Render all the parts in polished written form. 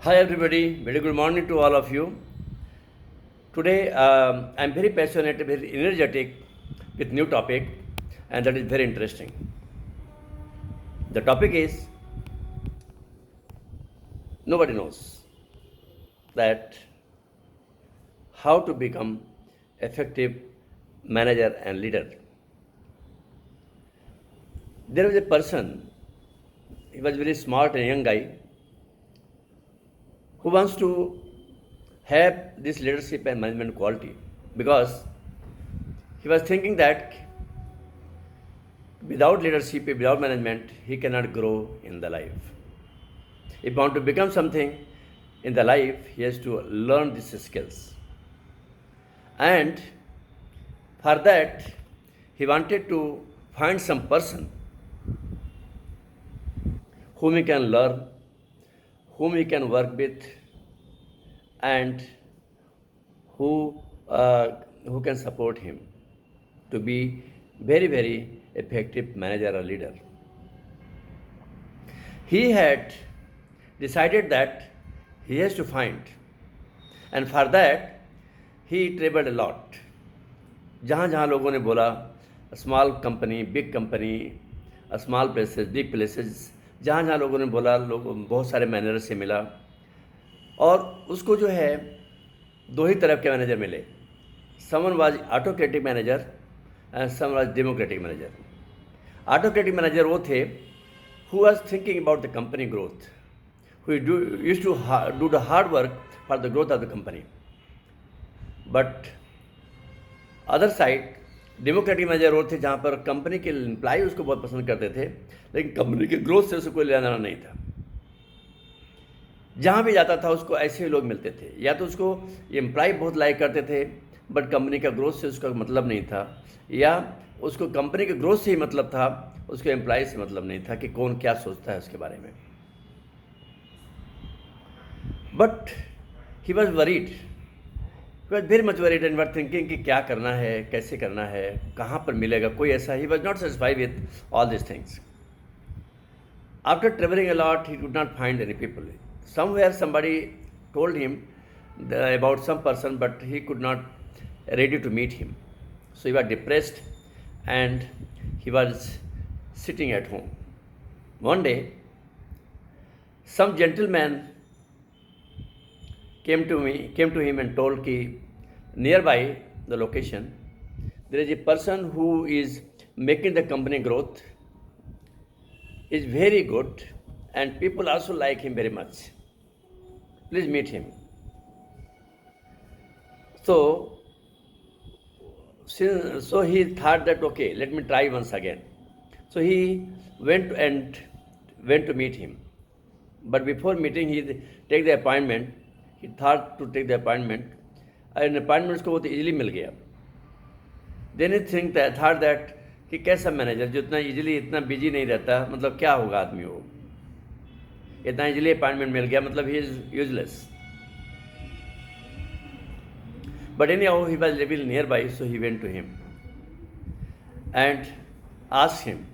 Hi everybody, very good morning to all of you. Today I'm very passionate, very energetic with new topic, and that is very interesting. The topic is nobody knows that how to become effective manager and leader. There was a person, he was very smart and young guy who wants to have this leadership and management quality because he was thinking that without leadership, without management, he cannot grow in the life. If he wants to become something in the life, he has to learn these skills. And for that, he wanted to find some person whom he can learn, whom he can work with, and who uh, who can support him to be very effective manager or leader. He had decided that he has to find, and for that he traveled a lot. जहाँ जहाँ लोगों ने बोला small company, big company, small places, big places, जहाँ जहाँ लोगों ने बोला, लोग बहुत सारे मैनेजर से मिला और उसको जो है दो ही तरफ के मैनेजर मिले. Someone was autocratic manager and some was democratic manager. Autocratic manager वो थे who was thinking about the company growth, who used to do the hard work for the growth of the company. But other side democratic manager वो थे जहाँ पर company के employ उसको बहुत पसंद करते थे, लेकिन कंपनी के ग्रोथ से उसको कोई लेना देना नहीं था. जहाँ भी जाता था उसको ऐसे ही लोग मिलते थे, या तो उसको एम्प्लॉय बहुत लाइक करते थे बट कंपनी का ग्रोथ से उसका मतलब नहीं था, या उसको कंपनी के ग्रोथ से ही मतलब था, उसके एम्प्लॉय से मतलब नहीं था कि कौन क्या सोचता है उसके बारे में. But he was worried, he was very much worried and were thinking कि क्या करना है, कैसे करना है, कहाँ पर मिलेगा कोई ऐसा. He was not satisfied with all this things. After travelling a lot, he could not find any people. Somewhere somebody told him about some person, but he could not ready to meet him. So he was depressed and he was sitting at home. One day, some gentleman came to him and told कि nearby the location there is a person who is making the company growth, is very good, and people also like him very much. Please meet him. So he thought that okay, let me try once again. So he went to meet him. But before meeting, he take the appointment. He thought to take the appointment, and appointment उसको बहुत easily मिल गया. Then he thought that कि कैसा manager जो इतना easily इतना busy नहीं रहता, मतलब क्या होगा आदमी वो, इतना इजीली अपॉइंटमेंट मिल गया, मतलब he is useless. But anyhow, he was living nearby, so he went to him and asked him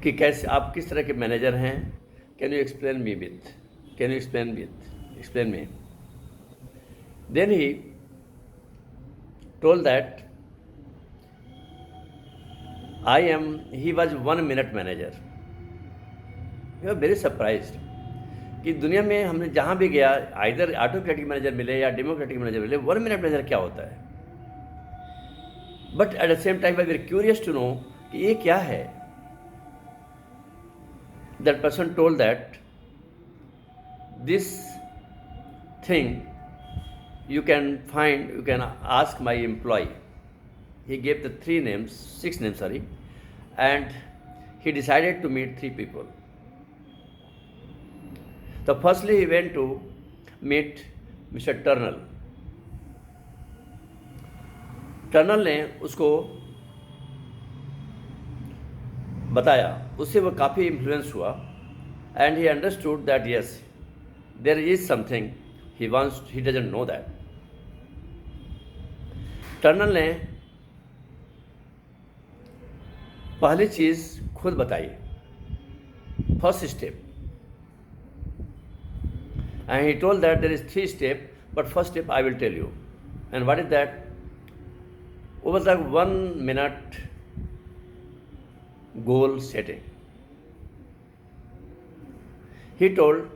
कि कैसे आप किस तरह के मैनेजर हैं, can you explain me. Then he told that he was 1 minute manager. We were very surprised कि दुनिया में हमने जहाँ भी गया, आइदर ऑटोक्रेटिक मैनेजर मिले या डेमोक्रेटिक मैनेजर मिले, 1 मिनट मैनेजर क्या होता है. But at the same time I very curious to know कि ये क्या है. That person told that this thing you can ask my employee. He gave the 6 names, and he decided to meet 3 people. So firstly he went to meet Mr. Turnell. Turnell ने उसको बताया, उससे वो काफ़ी इन्फ्लुएंस हुआ, and he understood that yes there is something he doesn't know that. टर्नल ने पहली चीज़ खुद बताई first step. And he told that there is 3 steps, but first step I will tell you. And what is that? वो was like 1 minute goal setting. He told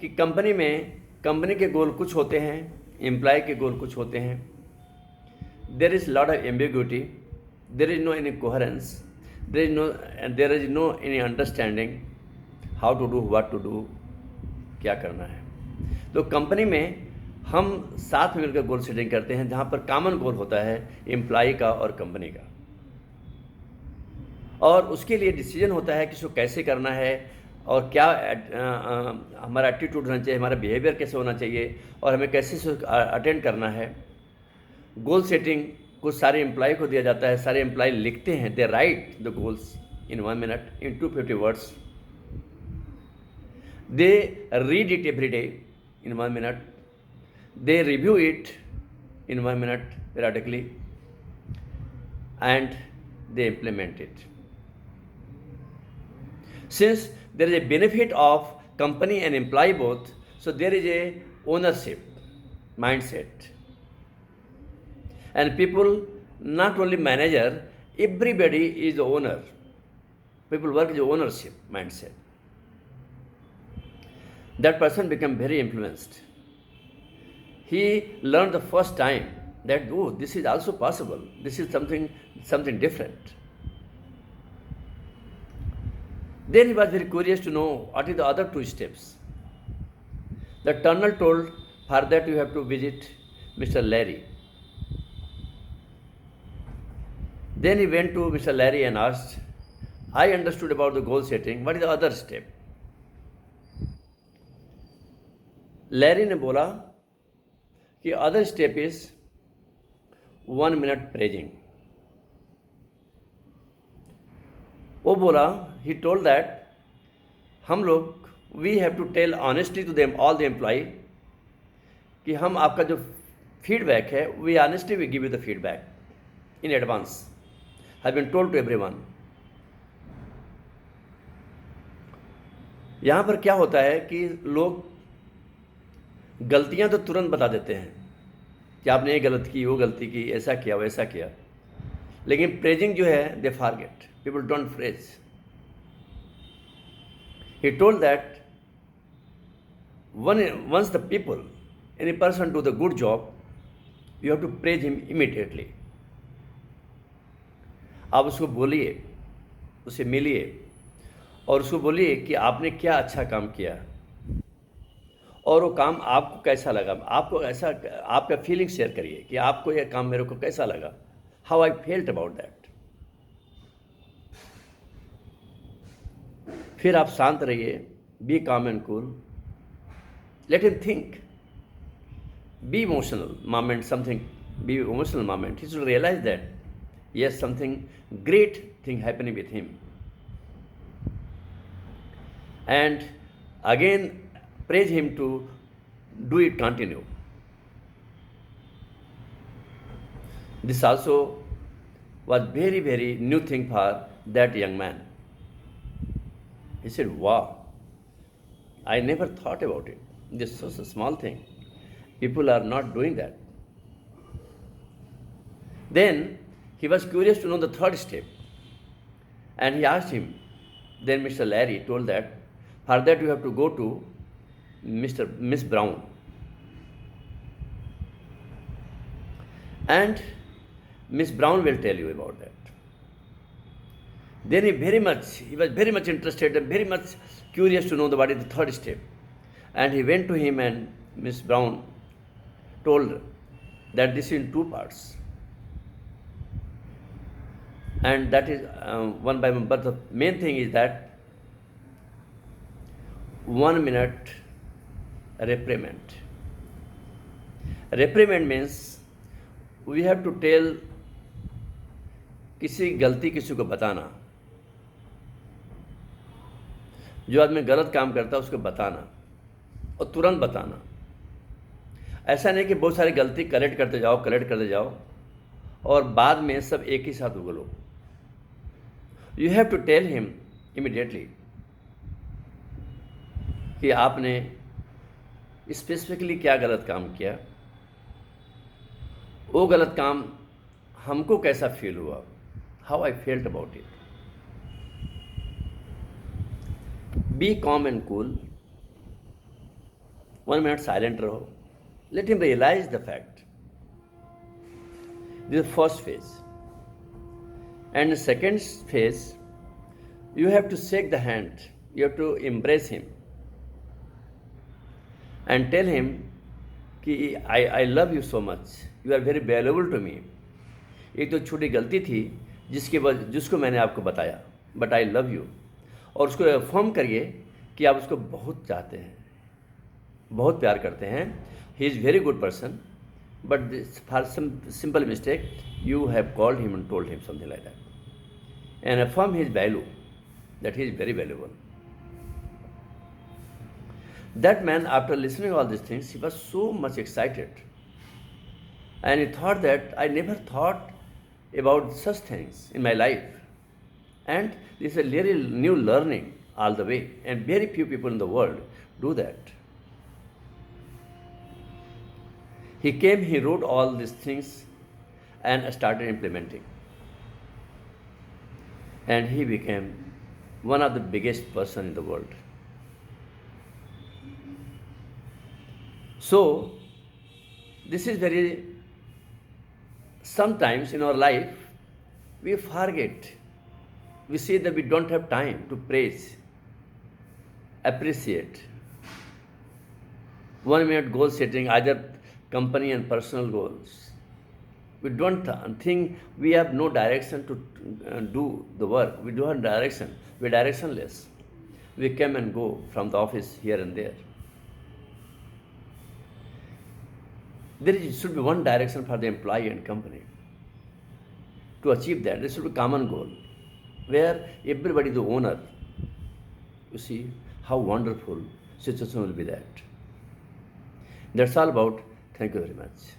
कि company के गोल कुछ होते हैं, एम्प्लॉय के गोल कुछ होते हैं. There is lot of ambiguity, there is no any coherence, there is no any understanding how to do, what to do, क्या करना है. तो कंपनी में हम साथ में मिलकर गोल सेटिंग करते हैं, जहाँ पर कॉमन गोल होता है एम्प्लॉय का और कंपनी का, और उसके लिए डिसीजन होता है कि इसको कैसे करना है और क्या हमारा एटीट्यूड होना चाहिए, हमारा बिहेवियर कैसे होना चाहिए और हमें कैसे इसको अटेंड करना है. गोल सेटिंग कुछ सारे एम्प्लॉय को दिया जाता है, सारे एम्प्लॉय लिखते हैं, they write the goals in 1 minute in 250 words. They read it every day in 1 minute. They review it in 1 minute periodically, and they implement it. Since there is a benefit of company and employee both, so there is a ownership mindset. And people, not only manager, everybody is the owner. People work with ownership mindset. That person become very influenced. He learned the first time that, oh, this is also possible. This is something different. Then he was very curious to know what is the other 2 steps. The Colonel told, for that you have to visit Mr. Larry. Then he went to Mr. Larry and asked, I understood about the goal setting, what is the other step? Larry ने बोला कि other step is 1 minute praising. वो बोला, he told that हम लोग we have to tell honestly to them, all the employee, कि हम आपका जो फीडबैक है, we honestly we give you the feedback in advance, have been told to everyone. यहाँ पर क्या होता है कि लोग गलतियाँ तो तुरंत बता देते हैं कि आपने ये गलत की, वो गलती की, ऐसा किया, वैसा किया, लेकिन प्रेजिंग जो है they forget. People don't praise. He told that once the people, any person do the good job, you have to praise him immediately. आप उसको बोलिए, उसे मिलिए और उसको बोलिए कि आपने क्या अच्छा काम किया और वो काम आपको कैसा लगा. आपको ऐसा आपका फीलिंग शेयर करिए कि आपको यह काम मेरे को कैसा लगा, how I felt about that. फिर आप शांत रहिए, be calm and cool, let him think, be emotional moment, something, be emotional moment. He should realise that yes, something great thing happening with him, and again praise him to do it continue. This also was very, very new thing for that young man. He said, wow, I never thought about it. This is a small thing. People are not doing that. Then he was curious to know the third step, and he asked him. Then Mr. Larry told that for that you have to go to Miss Brown, and Miss Brown will tell you about that. Then he was very much interested and very much curious to know what is the third step, and he went to him, and Miss Brown told that this is in 2 parts. And that is one by one. But the main thing is that 1 minute reprimand. Reprimand means we have to tell, किसी गलती किसी को बताना, जो आदमी गलत काम करता है उसको बताना और तुरंत बताना. ऐसा नहीं कि बहुत सारी गलती करेक्ट करते जाओ और बाद में सब एक ही साथ उगलो. You have to tell him immediately कि आपने स्पेसिफिकली क्या गलत काम किया, वो गलत काम हमको कैसा फील हुआ, how I felt about it. Be calm and cool, 1 minute silent रहो, let him realize the fact. This is the first phase. And the second phase, you have to shake the hand, you have to embrace him and tell him कि I love you so much, you are very valuable to me. एक तो छोटी गलती थी जिसको मैंने आपको बताया, बट आई लव यू, और उसको अफर्म करिए कि आप उसको बहुत चाहते हैं, बहुत प्यार करते हैं. He is very good person, but for some simple mistake, you have called him and told him something like that. And affirm his value, that he is very valuable. That man, after listening all these things, he was so much excited. And he thought that I never thought about such things in my life. And this is a really new learning all the way. And very few people in the world do that. He came, he wrote all these things and started implementing. And he became one of the biggest person in the world. So, this is very, sometimes in our life, we forget. We say that we don't have time to praise, appreciate. 1 minute goal setting, either company and personal goals. We don't think, we have no direction to do the work. We don't have direction. We're directionless. We come and go from the office here and there. There should be one direction for the employee and company. To achieve that, there should be a common goal where everybody is the owner. You see how wonderful situation will be that. That's all about. Thank you very much.